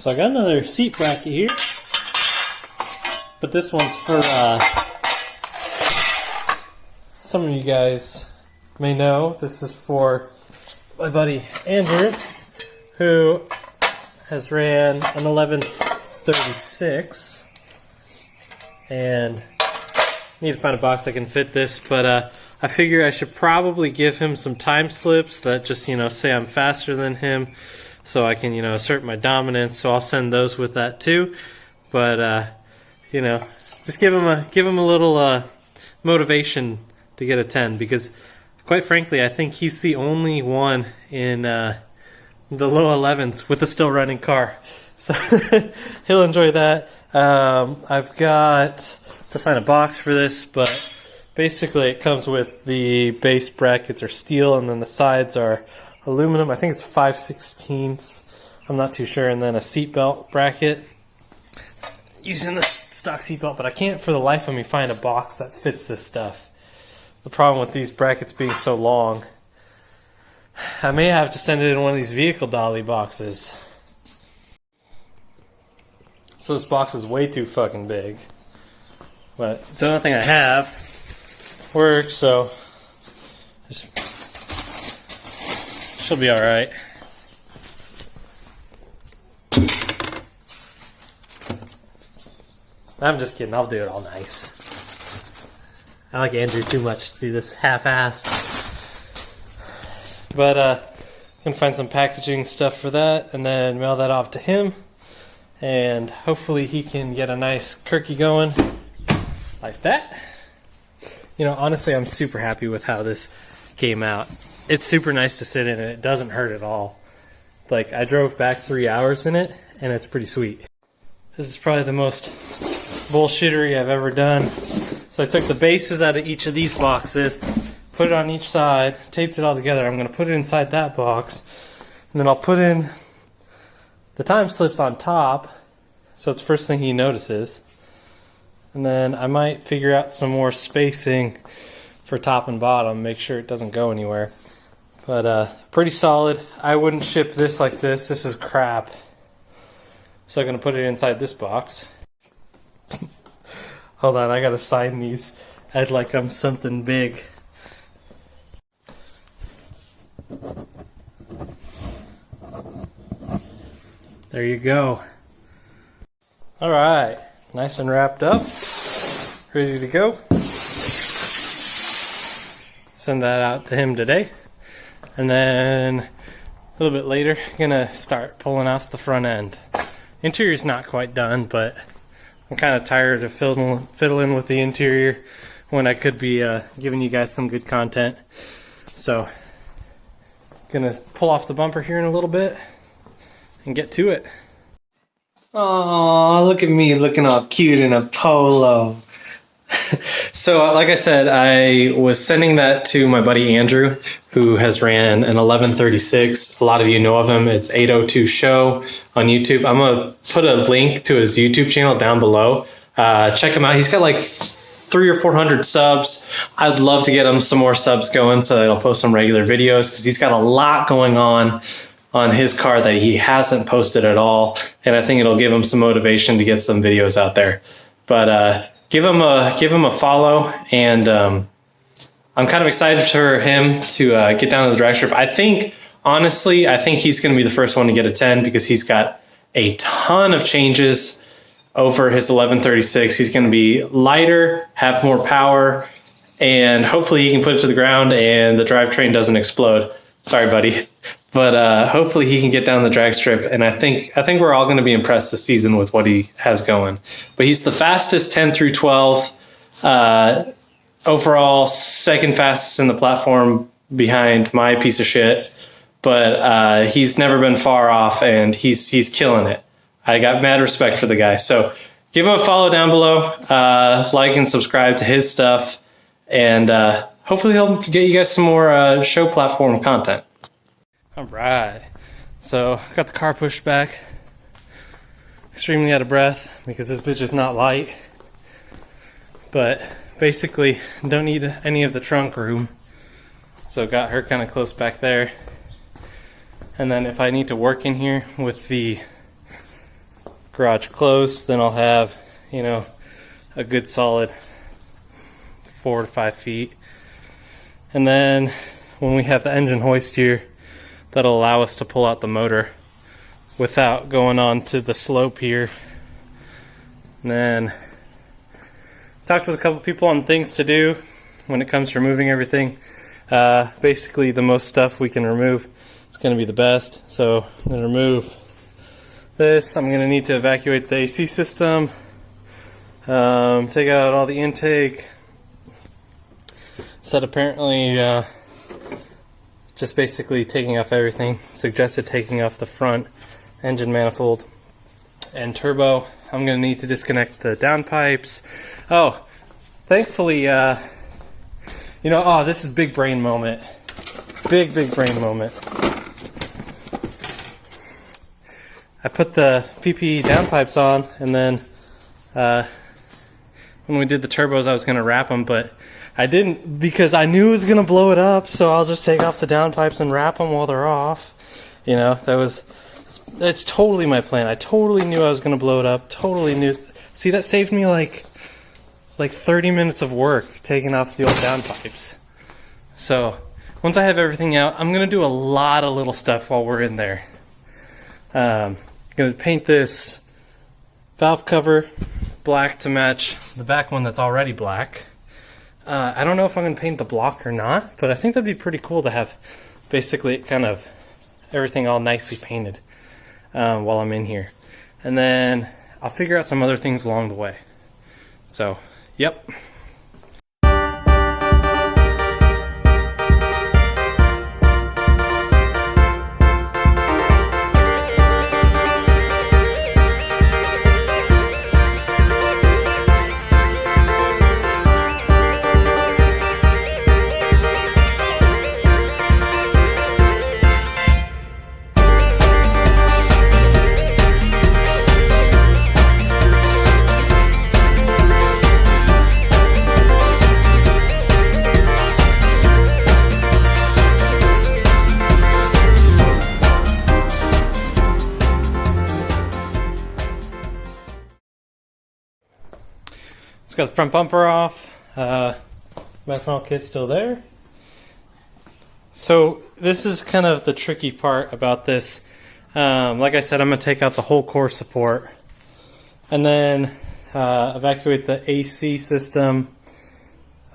So I got another seat bracket here, but this one's for some of you guys may know. This is for my buddy Andrew, who has ran an 1136, and need to find a box that can fit this, but I figure I should probably give him some time slips that just, say I'm faster than him, so I can, assert my dominance. So I'll send those with that too. But just give him a little motivation to get a 10, because quite frankly, I think he's the only one in the low 11s with a still running car. So he'll enjoy that. I've got to find a box for this, but basically it comes with the base brackets are steel, and then the sides are aluminum. I think it's 5/16. I'm not too sure. And then a seatbelt bracket using the stock seatbelt, but I can't for the life of me find a box that fits this stuff. The problem with these brackets being so long, I may have to send it in one of these vehicle dolly boxes. So this box is way too fucking big, but it's the only thing I have. Works, so she'll be alright. I'm just kidding, I'll do it all nice. I like Andrew too much to do this half-assed. But I can find some packaging stuff for that and then mail that off to him. And hopefully he can get a nice Kirky going like that. Honestly, I'm super happy with how this came out. It's super nice to sit in, and it doesn't hurt at all. Like, I drove back 3 hours in it, and it's pretty sweet. This is probably the most bullshittery I've ever done. So I took the bases out of each of these boxes, put it on each side, taped it all together. I'm going to put it inside that box, and then I'll put in the time slips on top, so it's the first thing he notices. And then I might figure out some more spacing for top and bottom, make sure it doesn't go anywhere. But pretty solid. I wouldn't ship this like this. This is crap. So I'm going to put it inside this box. Hold on, I got to sign these. Act like I'm something big. There you go. Alright, nice and wrapped up. Ready to go. Send that out to him today. And then a little bit later, gonna start pulling off the front end. Interior's not quite done, but I'm kind of tired of fiddling with the interior when I could be giving you guys some good content. So, gonna pull off the bumper here in a little bit and get to it. Oh, look at me looking all cute in a polo. So, like I said, I was sending that to my buddy Andrew, who has ran an 1136. A lot of you know of him. It's 802 Show on YouTube. I'm going to put a link to his YouTube channel down below. Check him out. He's got like 300 or 400 subs. I'd love to get him some more subs going so that he'll post some regular videos, because he's got a lot going on his car that he hasn't posted at all. And I think it'll give him some motivation to get some videos out there. But give him a follow, and I'm kind of excited for him to get down to the drag strip. Honestly, I think he's going to be the first one to get a 10, because he's got a ton of changes over his 1136. He's going to be lighter, have more power, and hopefully he can put it to the ground and the drivetrain doesn't explode. Sorry, buddy. But hopefully he can get down the drag strip, and I think we're all going to be impressed this season with what he has going. But he's the fastest 10 through 12, overall second fastest in the platform behind my piece of shit. But he's never been far off, and he's killing it. I got mad respect for the guy. So give him a follow down below, like and subscribe to his stuff, and hopefully he'll get you guys some more show platform content. All right, so got the car pushed back. Extremely out of breath because this bitch is not light. But basically, don't need any of the trunk room. So got her kind of close back there. And then if I need to work in here with the garage closed, then I'll have, you know, a good solid 4 to 5 feet. And then when we have the engine hoist here, that'll allow us to pull out the motor without going on to the slope here. And then talked with a couple people on things to do when it comes to removing everything. Basically, the most stuff we can remove is going to be the best. So I'm going to remove this. I'm going to need to evacuate the AC system, take out all the intake. Said apparently just basically taking off everything. Suggested taking off the front engine manifold and turbo. I'm going to need to disconnect the downpipes. Oh, thankfully, you know, oh, this is big brain moment. Big brain moment. I put the PPE downpipes on, and then when we did the turbos, I was going to wrap them, but I didn't because I knew it was going to blow it up, so I'll just take off the downpipes and wrap them while they're off. You know, that's totally my plan. I totally knew I was going to blow it up. Totally knew. See, that saved me like 30 minutes of work taking off the old downpipes. So once I have everything out, I'm going to do a lot of little stuff while we're in there. I'm going to paint this valve cover black to match the back one that's already black. I don't know if I'm going to paint the block or not, but I think that'd be pretty cool to have basically kind of everything all nicely painted while I'm in here. And then I'll figure out some other things along the way. So, yep. It's got the front bumper off. Methanol kit's still there. So this is kind of the tricky part about this. Like I said, I'm going to take out the whole core support and then evacuate the AC system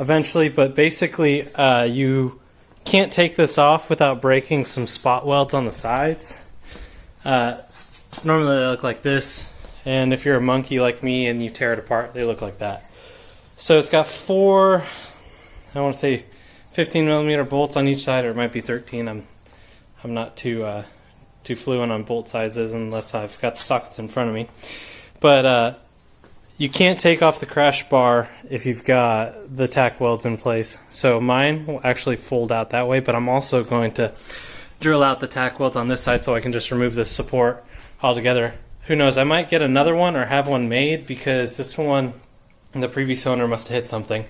eventually. But basically, you can't take this off without breaking some spot welds on the sides. Normally they look like this. And if you're a monkey like me and you tear it apart, they look like that. So it's got 4, I want to say 15 millimeter bolts on each side, or it might be 13. I'm not too fluent on bolt sizes unless I've got the sockets in front of me. But you can't take off the crash bar if you've got the tack welds in place. So mine will actually fold out that way, but I'm also going to drill out the tack welds on this side so I can just remove this support altogether. Who knows, I might get another one or have one made because this one, the previous owner must have hit something.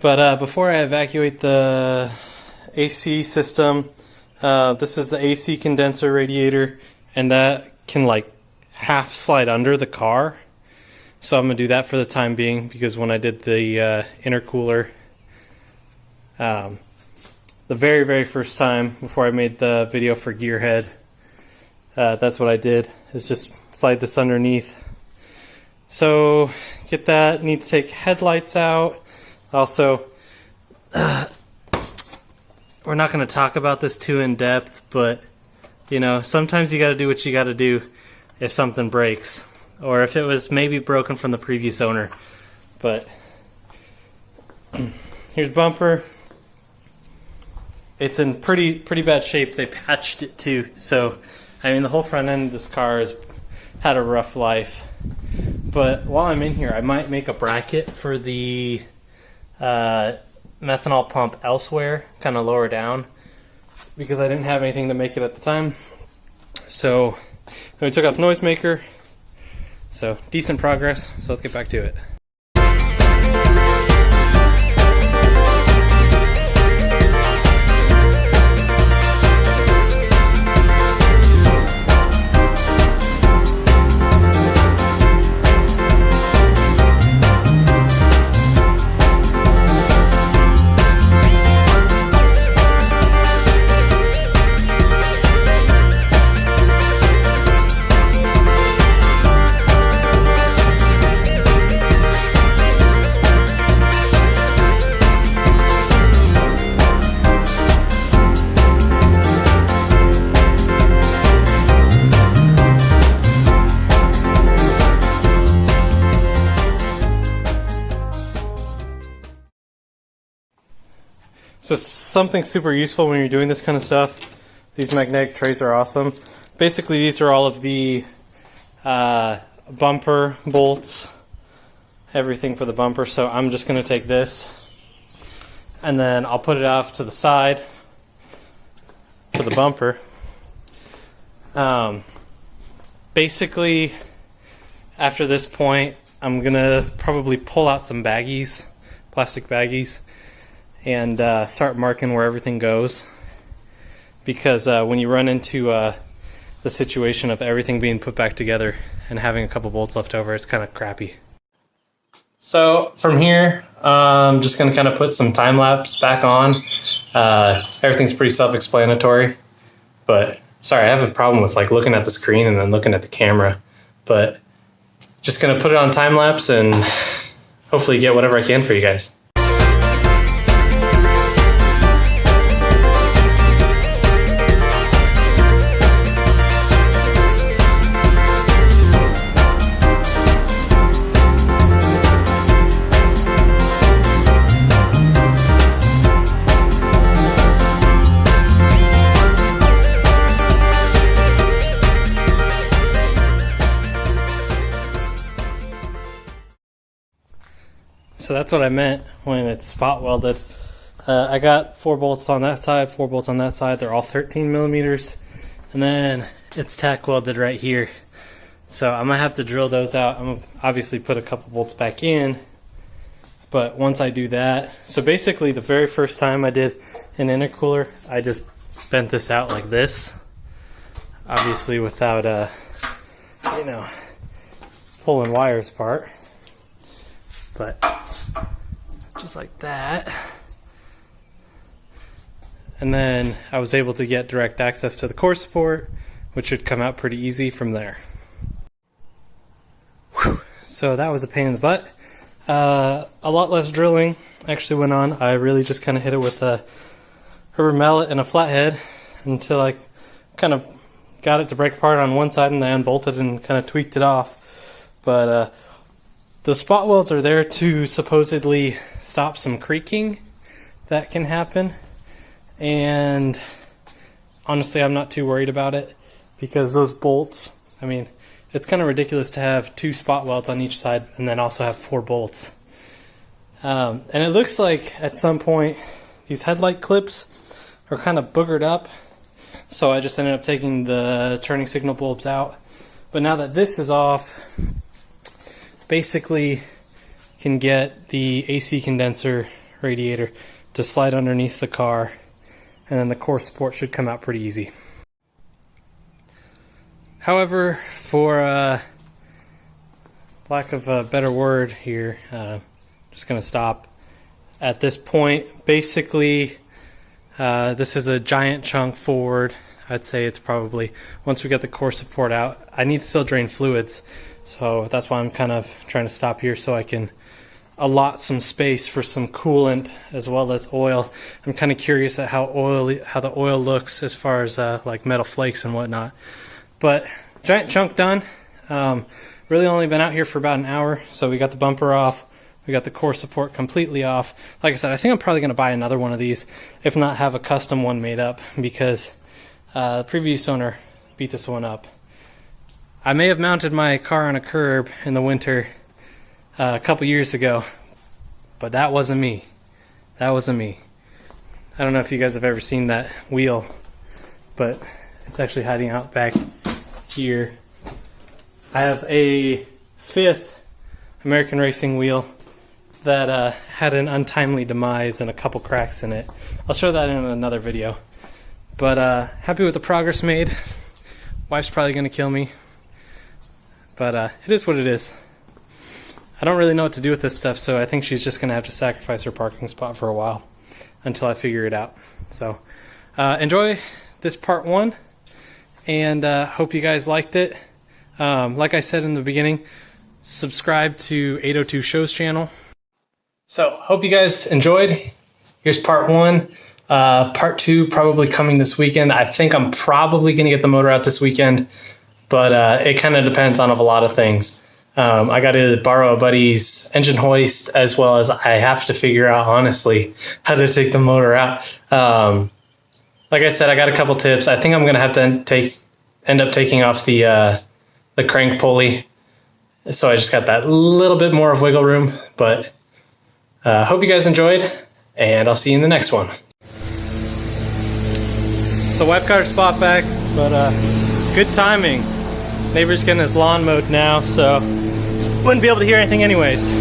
But before I evacuate the AC system, this is the AC condenser radiator, and that can like half slide under the car. So I'm going to do that for the time being because when I did the intercooler, the very first time before I made the video for Gearhead, that's what I did, is just slide this underneath. So get that. Need to take headlights out. Also, we're not going to talk about this too in depth, but you know, sometimes you got to do what you got to do if something breaks, or if it was maybe broken from the previous owner. But here's bumper. It's in pretty bad shape. They patched it too. So I mean, the whole front end of this car has had a rough life. But while I'm in here, I might make a bracket for the methanol pump elsewhere, kind of lower down, because I didn't have anything to make it at the time. So we took off noisemaker. So decent progress. So let's get back to it. So something super useful when you're doing this kind of stuff, these magnetic trays are awesome. Basically, these are all of the bumper bolts, everything for the bumper. So I'm just going to take this and then I'll put it off to the side for the bumper. Basically, after this point, I'm going to probably pull out some baggies, plastic baggies, and start marking where everything goes, because when you run into the situation of everything being put back together and having a couple bolts left over, it's kind of crappy. So from here, I'm just going to kind of put some time lapse back on. Everything's pretty self-explanatory, but sorry, I have a problem with like looking at the screen and then looking at the camera, but just going to put it on time lapse and hopefully get whatever I can for you guys. So that's what I meant when it's spot welded. I got 4 bolts on that side, 4 bolts on that side. They're all 13 millimeters. And then it's tack welded right here. So I'm gonna have to drill those out. I'm gonna obviously put a couple bolts back in. But once I do that, so basically the very first time I did an intercooler, I just bent this out like this. Obviously without, pulling wires apart. But just like that. And then I was able to get direct access to the core support, which should come out pretty easy from there. Whew. So that was a pain in the butt. A lot less drilling actually went on. I really just kind of hit it with a rubber mallet and a flathead until I kind of got it to break apart on one side, and then unbolted and kind of tweaked it off. But the spot welds are there to supposedly stop some creaking that can happen, and honestly I'm not too worried about it, because those bolts, I mean, it's kind of ridiculous to have 2 spot welds on each side and then also have 4 bolts. And it looks like at some point these headlight clips are kind of boogered up, so I just ended up taking the turning signal bulbs out. But now that this is off, basically can get the AC condenser radiator to slide underneath the car, and then the core support should come out pretty easy. However, for lack of a better word here, just going to stop at this point. Basically, this is a giant chunk forward. I'd say it's probably, once we get the core support out, I need to still drain fluids. So that's why I'm kind of trying to stop here, so I can allot some space for some coolant as well as oil. I'm kind of curious at how the oil looks as far as like metal flakes and whatnot. But giant chunk done. Really only been out here for about an hour. So we got the bumper off. We got the core support completely off. Like I said, I think I'm probably going to buy another one of these, if not have a custom one made up, because the previous owner beat this one up. I may have mounted my car on a curb in the winter a couple years ago, but that wasn't me. That wasn't me. I don't know if you guys have ever seen that wheel, but it's actually hiding out back here. I have a 5th American Racing wheel that had an untimely demise and a couple cracks in it. I'll show that in another video. But happy with the progress made. Wife's probably going to kill me. But it is what it is. I don't really know what to do with this stuff, so I think she's just going to have to sacrifice her parking spot for a while until I figure it out. So enjoy this part 1, and hope you guys liked it. Like I said in the beginning, subscribe to 802 Show's channel. So hope you guys enjoyed. Here's part 1. Part 2 probably coming this weekend. I think I'm probably going to get the motor out this weekend, but it kind of depends on a lot of things. I got to borrow a buddy's engine hoist, as well as I have to figure out, honestly, how to take the motor out. Like I said, I got a couple tips. I think I'm going to have to end up taking off the crank pulley. So I just got that little bit more of wiggle room. But hope you guys enjoyed, and I'll see you in the next one. So wife got her spot back, but good timing. Neighbor's getting his lawn mowed now, so wouldn't be able to hear anything anyways.